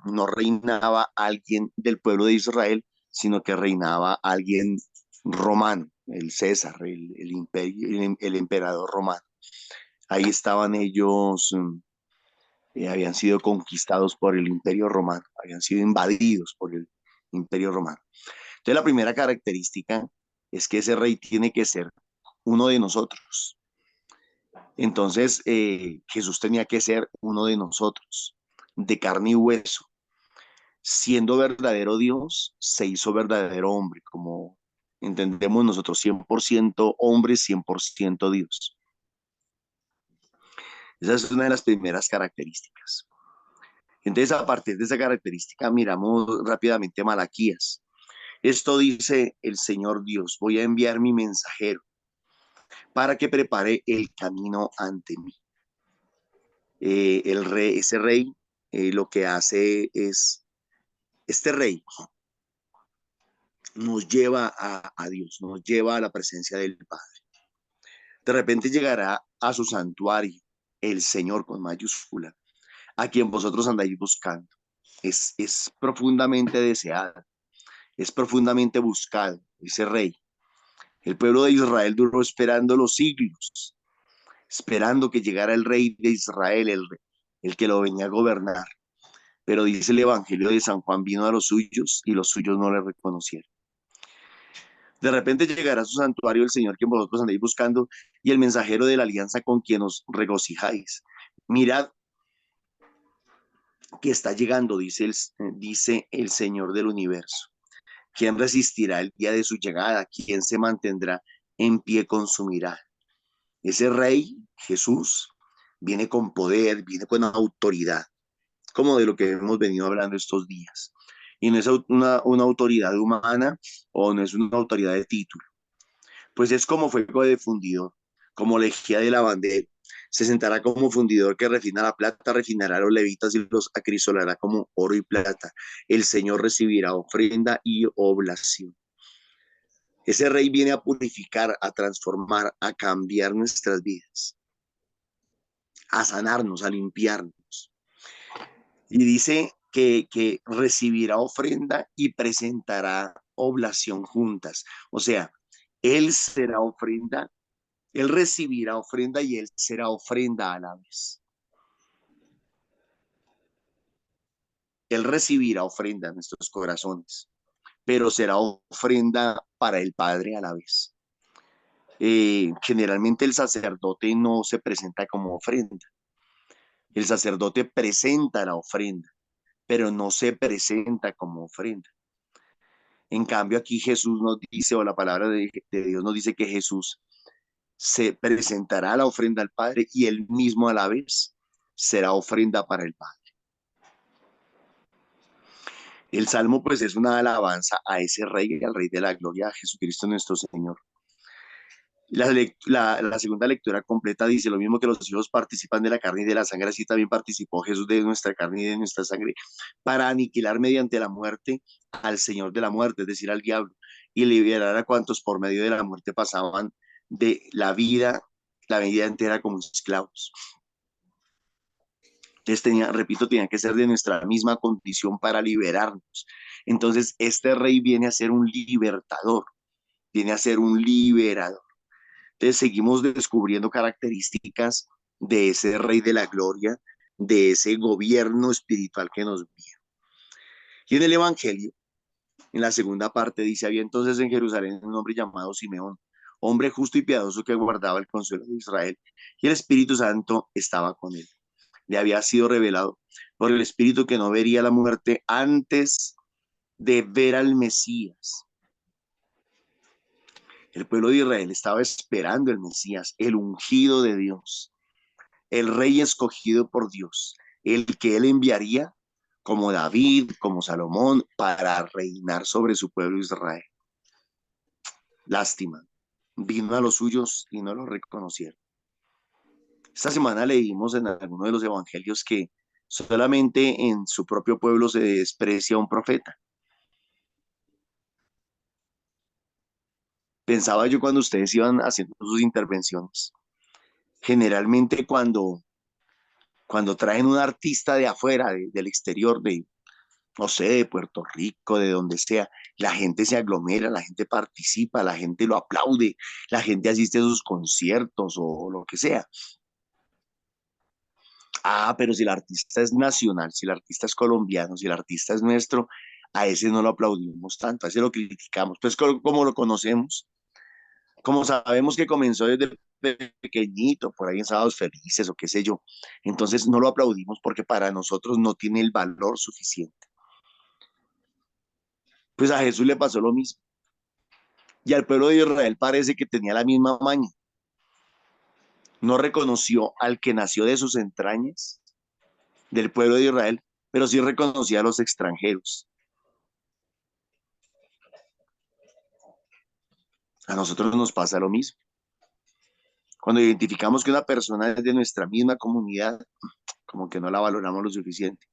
no reinaba alguien del pueblo de Israel, sino que reinaba alguien romano, el César, el imperio, el emperador romano. Ahí estaban ellos, habían sido conquistados por el imperio romano, habían sido invadidos por el imperio romano. Entonces la primera característica es que ese rey tiene que ser uno de nosotros. Entonces Jesús tenía que ser uno de nosotros, de carne y hueso. Siendo verdadero Dios, se hizo verdadero hombre, como entendemos nosotros, 100% hombre, 100% Dios. Esa es una de las primeras características. Entonces, a partir de esa característica, miramos rápidamente Malaquías. Esto dice el Señor Dios: voy a enviar mi mensajero para que prepare el camino ante mí. Ese rey lo que hace es, este rey nos lleva a Dios, nos lleva a la presencia del Padre. De repente llegará a su santuario el Señor con mayúscula, a quien vosotros andáis buscando. Es profundamente deseado, es profundamente buscado ese rey. El pueblo de Israel duró esperando los siglos, esperando que llegara el rey de Israel, el que lo venía a gobernar. Pero dice el Evangelio de San Juan: vino a los suyos y los suyos no le reconocieron. De repente llegará a su santuario el Señor que vosotros andéis buscando, y el mensajero de la alianza con quien os regocijáis. Mirad que está llegando, dice el Señor del universo. ¿Quién resistirá el día de su llegada? ¿Quién se mantendrá en pie con su mirada? Ese rey, Jesús, viene con poder, viene con autoridad, como de lo que hemos venido hablando estos días. Y no es una autoridad humana, o no es una autoridad de título, pues es como fuego de fundidor, como lejía de lavandero. Se sentará como fundidor que refina la plata, refinará a los levitas y los acrisolará como oro y plata. El Señor recibirá ofrenda y oblación. Ese rey viene a purificar, a transformar, a cambiar nuestras vidas, a sanarnos, a limpiarnos. Y dice que recibirá ofrenda y presentará oblación juntas. O sea, Él será ofrenda, Él recibirá ofrenda y Él será ofrenda a la vez. Él recibirá ofrenda en nuestros corazones, pero será ofrenda para el Padre a la vez. Generalmente el sacerdote no se presenta como ofrenda. El sacerdote presenta la ofrenda, pero no se presenta como ofrenda. En cambio, aquí Jesús nos dice, o la palabra de Dios nos dice, que Jesús se presentará la ofrenda al Padre y él mismo a la vez será ofrenda para el Padre. El Salmo pues es una alabanza a ese Rey, al Rey de la Gloria, a Jesucristo nuestro Señor. La segunda lectura completa dice lo mismo: que los hijos participan de la carne y de la sangre, así también participó Jesús de nuestra carne y de nuestra sangre, para aniquilar mediante la muerte al Señor de la muerte, es decir, al diablo, y liberar a cuantos por medio de la muerte pasaban de la vida entera como esclavos. Entonces tenía que ser de nuestra misma condición para liberarnos. Entonces este rey viene a ser un libertador, viene a ser un liberador. Entonces seguimos descubriendo características de ese rey de la gloria, de ese gobierno espiritual que nos guía. Y en el Evangelio, en la segunda parte, dice: había entonces en Jerusalén un hombre llamado Simeón, hombre justo y piadoso, que guardaba el consuelo de Israel, y el Espíritu Santo estaba con él. Le había sido revelado por el Espíritu que no vería la muerte antes de ver al Mesías. El pueblo de Israel estaba esperando el Mesías, el ungido de Dios, el rey escogido por Dios, el que él enviaría como David, como Salomón, para reinar sobre su pueblo Israel. Lástima, vino a los suyos y no lo reconocieron. Esta semana leímos en alguno de los evangelios que solamente en su propio pueblo se desprecia a un profeta. Pensaba yo cuando ustedes iban haciendo sus intervenciones, generalmente cuando traen un artista de afuera, del exterior, no sé, de Puerto Rico, de donde sea, la gente se aglomera, la gente participa, la gente lo aplaude, la gente asiste a sus conciertos o lo que sea. Ah, pero si el artista es nacional, si el artista es colombiano, si el artista es nuestro, a ese no lo aplaudimos tanto, a ese lo criticamos. Pues como lo conocemos, como sabemos que comenzó desde pequeñito, por ahí en Sábados Felices o qué sé yo, entonces no lo aplaudimos porque para nosotros no tiene el valor suficiente. Pues a Jesús le pasó lo mismo. Y al pueblo de Israel parece que tenía la misma maña. No reconoció al que nació de sus entrañas, del pueblo de Israel, pero sí reconocía a los extranjeros. A nosotros nos pasa lo mismo. Cuando identificamos que una persona es de nuestra misma comunidad, como que no la valoramos lo suficiente.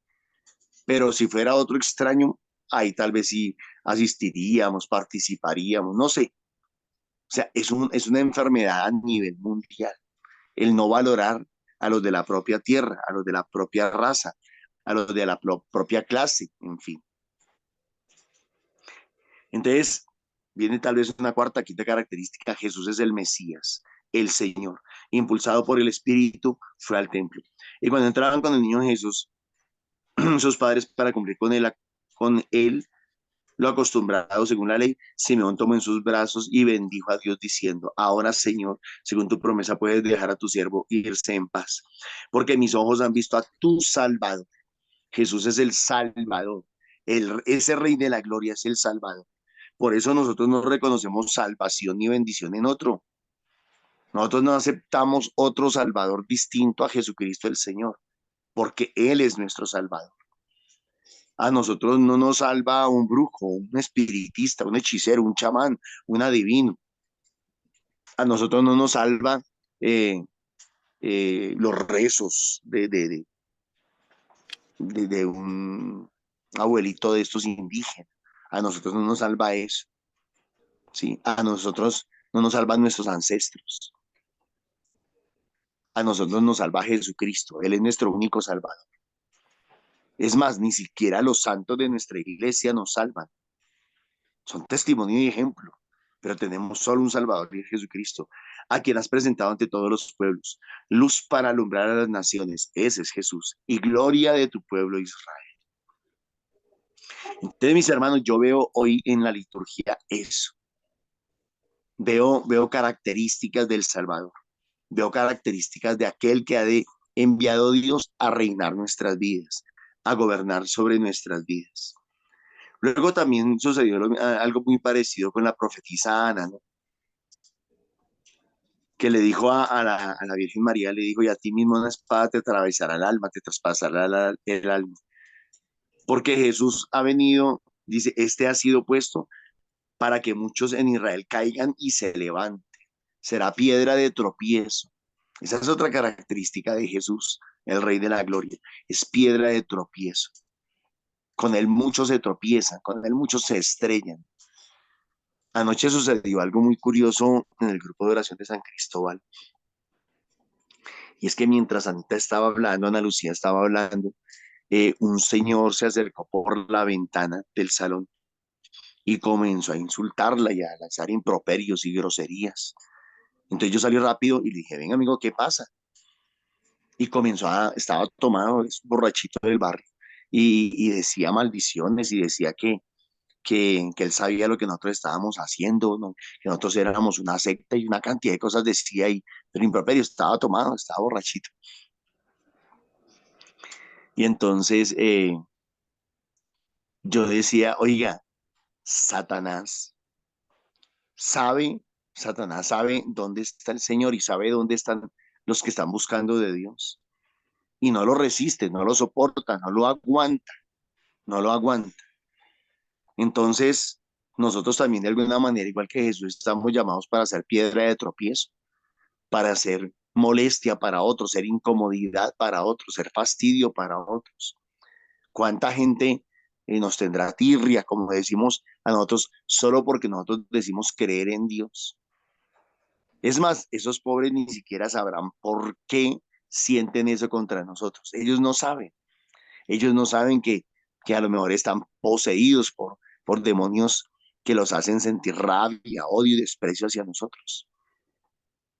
Pero si fuera otro extraño, ahí tal vez sí asistiríamos, participaríamos, no sé. O sea, es una enfermedad a nivel mundial, el no valorar a los de la propia tierra, a los de la propia raza, a los de la propia clase, en fin. Entonces, viene tal vez una cuarta, quinta característica: Jesús es el Mesías, el Señor. Impulsado por el Espíritu, fue al templo. Y cuando entraban con el niño Jesús, sus padres, para cumplir con él lo acostumbrado según la ley, Simeón tomó en sus brazos y bendijo a Dios diciendo: ahora, Señor, según tu promesa, puedes dejar a tu siervo irse en paz, porque mis ojos han visto a tu Salvador. Jesús es el Salvador. Ese Rey de la Gloria es el Salvador. Por eso nosotros no reconocemos salvación ni bendición en otro. Nosotros no aceptamos otro Salvador distinto a Jesucristo el Señor, porque Él es nuestro Salvador. A nosotros no nos salva un brujo, un espiritista, un hechicero, un chamán, un adivino. A nosotros no nos salva eh, los rezos de un abuelito de estos indígenas. A nosotros no nos salva eso, ¿sí? A nosotros no nos salvan nuestros ancestros. A nosotros nos salva Jesucristo. Él es nuestro único Salvador. Es más, ni siquiera los santos de nuestra iglesia nos salvan. Son testimonio y ejemplo, pero tenemos solo un Salvador, y es Jesucristo, a quien has presentado ante todos los pueblos, luz para alumbrar a las naciones. Ese es Jesús, y gloria de tu pueblo Israel. Entonces, mis hermanos, yo veo hoy en la liturgia eso. Veo características del Salvador, veo características de aquel que ha enviado Dios a reinar nuestras vidas, a gobernar sobre nuestras vidas. Luego también sucedió algo muy parecido con la profetisa Ana, ¿no? Que le dijo a la Virgen María, le dijo: y a ti mismo una espada te atravesará el alma, te traspasará el alma. Porque Jesús ha venido, dice, este ha sido puesto para que muchos en Israel caigan y se levanten. Será piedra de tropiezo. Esa es otra característica de Jesús, el Rey de la Gloria. Es piedra de tropiezo. Con él muchos se tropiezan, con él muchos se estrellan. Anoche sucedió algo muy curioso en el grupo de oración de San Cristóbal. Y es que mientras Anita estaba hablando, Ana Lucía estaba hablando, un señor se acercó por la ventana del salón y comenzó a insultarla y a lanzar improperios y groserías. Entonces yo salí rápido y le dije: ven, amigo, ¿qué pasa? Y estaba tomado, es borrachito del barrio, y decía maldiciones y decía que él sabía lo que nosotros estábamos haciendo, ¿no? Que nosotros éramos una secta y una cantidad de cosas decía, pero improperio, estaba tomado, estaba borrachito. Y entonces yo decía: oiga, Satanás sabe, Satanás sabe dónde está el Señor y sabe dónde están los que están buscando de Dios. Y no lo resiste, no lo soporta, no lo aguanta, no lo aguanta. Entonces, nosotros también de alguna manera, igual que Jesús, estamos llamados para ser piedra de tropiezo, para ser molestia para otros, ser incomodidad para otros, ser fastidio para otros. ¿Cuánta gente nos tendrá tirria, como decimos a nosotros, solo porque nosotros decimos creer en Dios? Es más, esos pobres ni siquiera sabrán por qué sienten eso contra nosotros. Ellos no saben que a lo mejor están poseídos por demonios que los hacen sentir rabia, odio y desprecio hacia nosotros.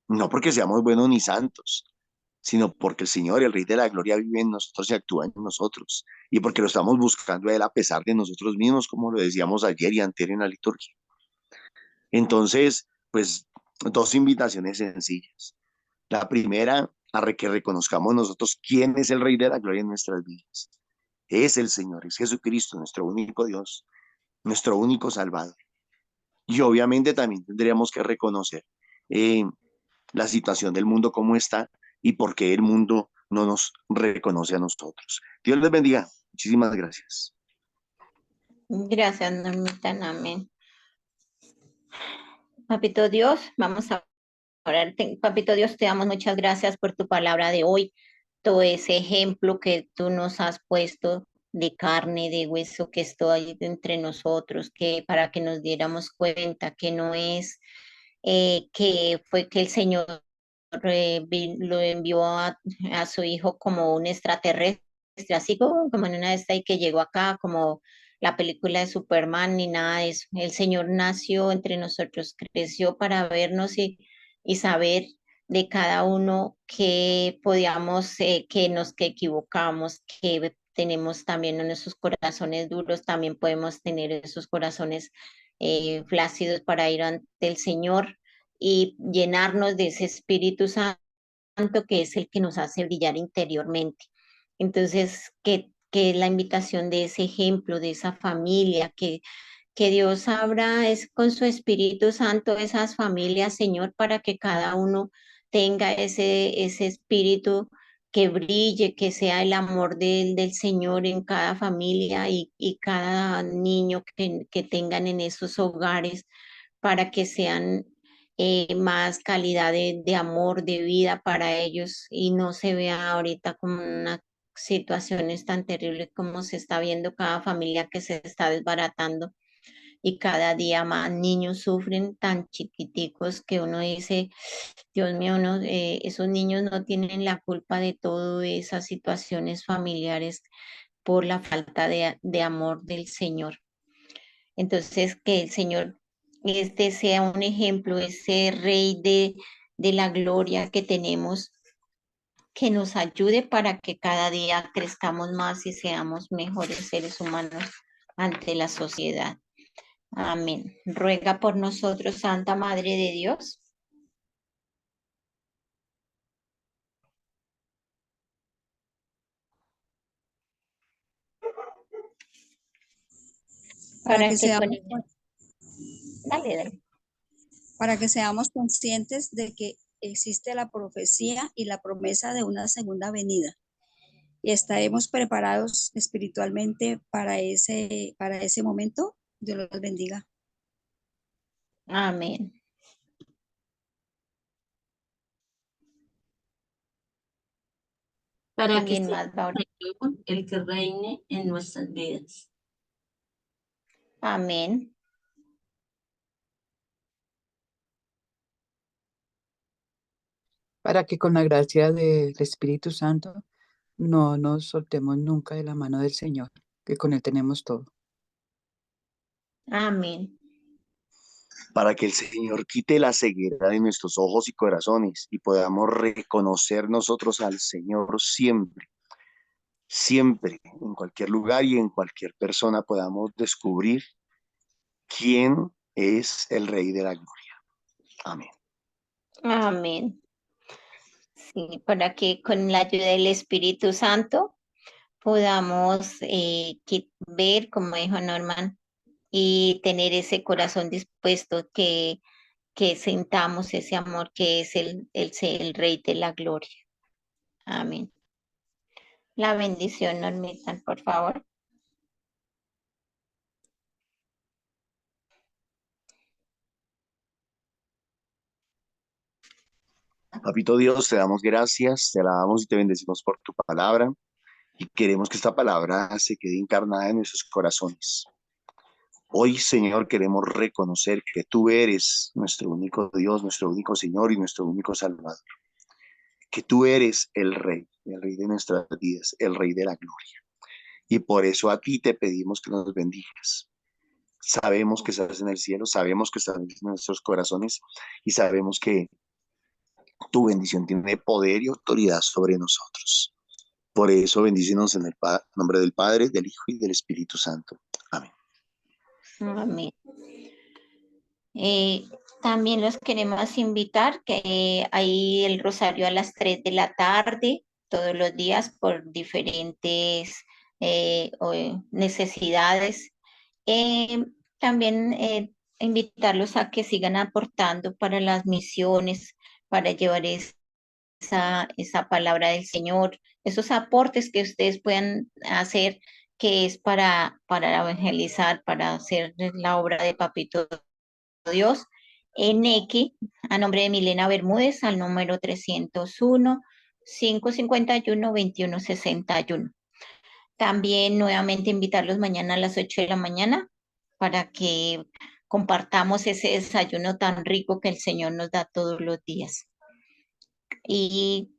No porque seamos buenos ni santos, sino porque el Señor, el Rey de la Gloria, vive en nosotros y actúa en nosotros, y porque lo estamos buscando a Él a pesar de nosotros mismos, como lo decíamos ayer y anterior en la liturgia. Entonces, pues, dos invitaciones sencillas. La primera, que reconozcamos nosotros quién es el Rey de la Gloria en nuestras vidas. Es el Señor, es Jesucristo, nuestro único Dios, nuestro único Salvador. Y obviamente también tendríamos que reconocer eh, la situación del mundo como está y por qué el mundo no nos reconoce a nosotros. Dios les bendiga. Muchísimas gracias. Gracias, Normita. Amén. Papito Dios, vamos a orar. Papito Dios, te damos muchas gracias por tu palabra de hoy, todo ese ejemplo que tú nos has puesto de carne, de hueso que estoy entre nosotros, que para que nos diéramos cuenta que no es que fue que el Señor lo envió a su hijo como un extraterrestre, así como en una de estas y que llegó acá, como la película de Superman, ni nada de eso. El Señor nació entre nosotros, creció para vernos y saber de cada uno que podíamos, que equivocamos, que tenemos también en esos corazones duros, también podemos tener esos corazones flácidos para ir ante el Señor y llenarnos de ese Espíritu Santo que es el que nos hace brillar interiormente. Entonces, que la invitación de ese ejemplo, de esa familia, que Dios abra es con su Espíritu Santo esas familias, Señor, para que cada uno tenga ese espíritu que brille, que sea el amor del Señor en cada familia y cada niño que tengan en esos hogares para que sean más calidad de amor, de vida para ellos y no se vea ahorita como una situaciones tan terribles como se está viendo cada familia que se está desbaratando y cada día más niños sufren tan chiquiticos que uno dice, Dios mío, no, esos niños no tienen la culpa de todas esas situaciones familiares por la falta de amor del Señor. Entonces, que el Señor este sea un ejemplo, ese Rey de la gloria que tenemos, que nos ayude para que cada día crezcamos más y seamos mejores seres humanos ante la sociedad. Amén. Ruega por nosotros, Santa Madre de Dios, para para que que con seamos, ella... Dale, dale. para que seamos conscientes de que existe la profecía y la promesa de una segunda venida y estaremos preparados espiritualmente para ese momento. Dios los bendiga. Amén. Para que ¿Alguien sea más va a orar? el Señor el que reine en nuestras vidas. Amén. Para que con la gracia del Espíritu Santo no nos soltemos nunca de la mano del Señor, que con Él tenemos todo. Amén. Para que el Señor quite la ceguera de nuestros ojos y corazones y podamos reconocer nosotros al Señor siempre, siempre, en cualquier lugar y en cualquier persona podamos descubrir quién es el Rey de la Gloria. Amén. Amén. Sí, para que con la ayuda del Espíritu Santo podamos ver, como dijo Norman, y tener ese corazón dispuesto que sintamos ese amor que es el Rey de la Gloria. Amén. La bendición, Normita, por favor. Papito Dios, te damos gracias, te alabamos y te bendecimos por tu palabra y queremos que esta palabra se quede encarnada en nuestros corazones. Hoy, Señor, queremos reconocer que tú eres nuestro único Dios, nuestro único Señor y nuestro único Salvador. Que tú eres el Rey de nuestras vidas, el Rey de la gloria. Y por eso a ti te pedimos que nos bendigas. Sabemos que estás en el cielo, sabemos que estás en nuestros corazones y sabemos que tu bendición tiene poder y autoridad sobre nosotros. Por eso bendícenos en el nombre del Padre, del Hijo y del Espíritu Santo. Amén. Amén. También los queremos invitar que hay el rosario a las 3 de la tarde, todos los días por diferentes necesidades. También invitarlos a que sigan aportando para las misiones, para llevar esa palabra del Señor, esos aportes que ustedes puedan hacer, que es para evangelizar, para hacer la obra de Papito Dios, en X, a nombre de Milena Bermúdez, al número 301-551-2161. También nuevamente invitarlos mañana a las 8 de la mañana para que compartamos ese desayuno tan rico que el Señor nos da todos los días. Y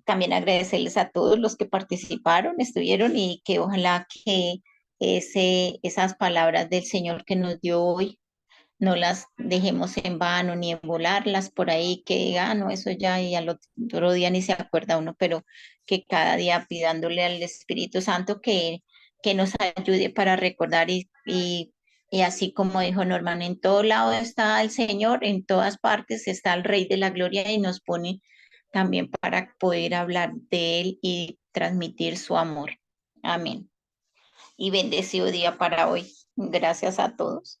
también agradecerles a todos los que participaron, estuvieron, y que ojalá que esas palabras del Señor que nos dio hoy no las dejemos en vano ni en volarlas por ahí, que diga, no, eso ya, y al otro día ni se acuerda uno, pero que cada día pidándole al Espíritu Santo que nos ayude para recordar y así como dijo Norman, en todo lado está el Señor, en todas partes está el Rey de la Gloria y nos pone también para poder hablar de Él y transmitir su amor. Amén. Y bendecido día para hoy. Gracias a todos.